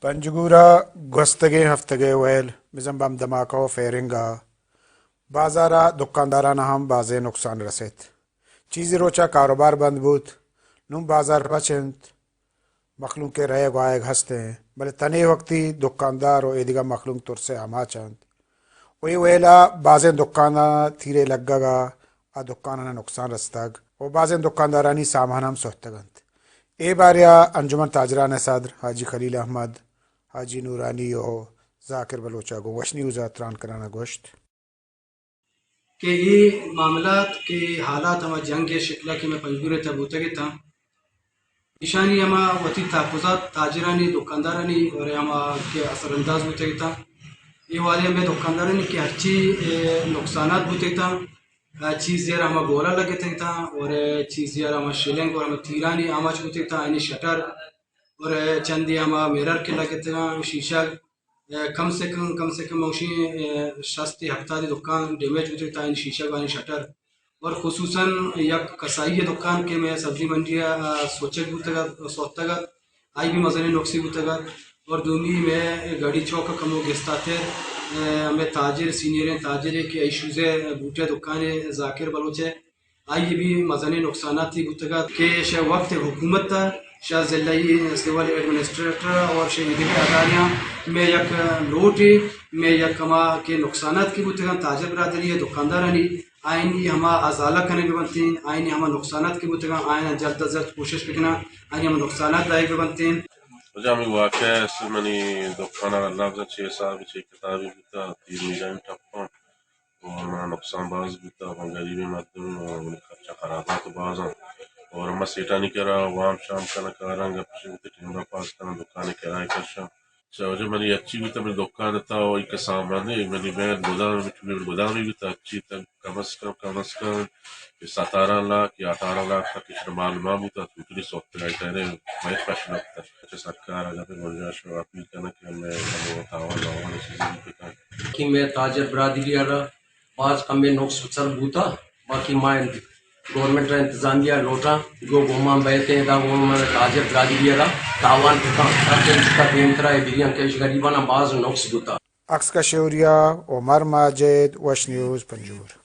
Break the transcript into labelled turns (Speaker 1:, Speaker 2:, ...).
Speaker 1: Panjgura gostege haftege wel mizan bam dhamaka و فیرنگا بازارا دکاندارانہ ہم بازے نقصان رسید چیزی روچا کاروبار بند بود نم بازار پچند مخلوق کے رہے گائے ہستے ہیں بلے تنے وقتی دکاندار و ایدگا مخلوق تر سے ہما چند وہی ویلا بازیں دکانا تھیرے لگگا آ دکانانا نقصان رستگ و بازیں دکاندارانی سامان ہم سوہتگند اے باریا انجمن تاجران صدر حاجی خلیل احمد حاجی نورانی و ذاکر بلوچا گو وشنی وزاتران کرانا گوشت
Speaker 2: کہ یہ معاملات کے حالات ہما جنگ کے شکلہ کی میں پنجگورے تبوتے کے تھا نشانی ہما وطی تحفظات تاجرانی دکاندارانی اور ہما کے اثر انداز ہوتے کے تھا یہ والے ہمیں دکاندارانی کی ہرچی نقصانات ہوتے تھا چیز یار ہما گولا لگے تھا اور چیز یار ہما شلنگ اور ہما تیرانی آماچ ہوتے تھا یعنی شٹر اور چندی ہما میرر کے لگے تھا شیشہ کم سے کم موشی 60-70 دکان ڈیمیج ہوتے تھا ان شیشہ وانی شٹر اور خصوصاً یک کسائی دکان کے میں سبزی منڈیا سوچک سوتا گا آئی بھی مزنے نقصی ہوتا گا اور دومی میں گاڑی چوک کمو گستاتے ہمیں تاجر سینئریں تاجر کے ایشوزے بوٹے دکان ذاکر بلوچے آئی بھی مزنے نقصانات تھی ہوتا گا کہ شاہ وقت حکومت تھا شاہ ضلعی سول ایڈمنسٹریٹر اور شہیدی اداریاں میں یک لوٹی میں یک کما کے نقصانات کی بوتے ہیں تاجر برادری ہے دکاندارانی آئینی ہما ازالہ کرنے بھی بنتے ہیں آئینی ہما نقصانات کی بوتے ہیں آئین جلد از جلد کوشش بکنا آئینی ہما نقصانات دائے بھی بنتے ہیں
Speaker 3: جامعی واقع ہے اس منی دکانا اللہ کا 6 سال 6 کتابی بتا 3 میجان ٹپا اور ہمارا نقصان باز بتا اور غریبی مدن اور خرچہ خرابات بازاں اور ہم سیٹانی کرا وام شام کا نکارنگ اپشنتے ٹیمرا پاس کرنا دکانے کرائے کرشا جو منی اچھی بھی تھا میری دکان تھا اور ایک سامان ہے منی بین گودام بھی تھا اچھی تک کم از کم 17 لاکھ یا 18 لاکھ تک کچھ معلومات بھی تھا ٹوٹلی سوفٹ ویئر ٹہرے میں فیشن تھا اچھا سرکار اگر پہ گنجائش ہو اپیل کرنا کہ ہمیں تاوان لاؤں چیزیں بھی تھا
Speaker 4: کہ میں تاجر برادری رہا بعض کم میں نقص سر بوتا باقی مائن گورنمنٹ را انتظامیہ لوٹا جو گومان بیتے ہیں دا گومان تاجر برادری رہا تاوان پتا کا دینترا بیریان کش غریبانا بعض نقص بوتا
Speaker 1: عکس کا شوریہ عمر ماجد وش نیوز پنجور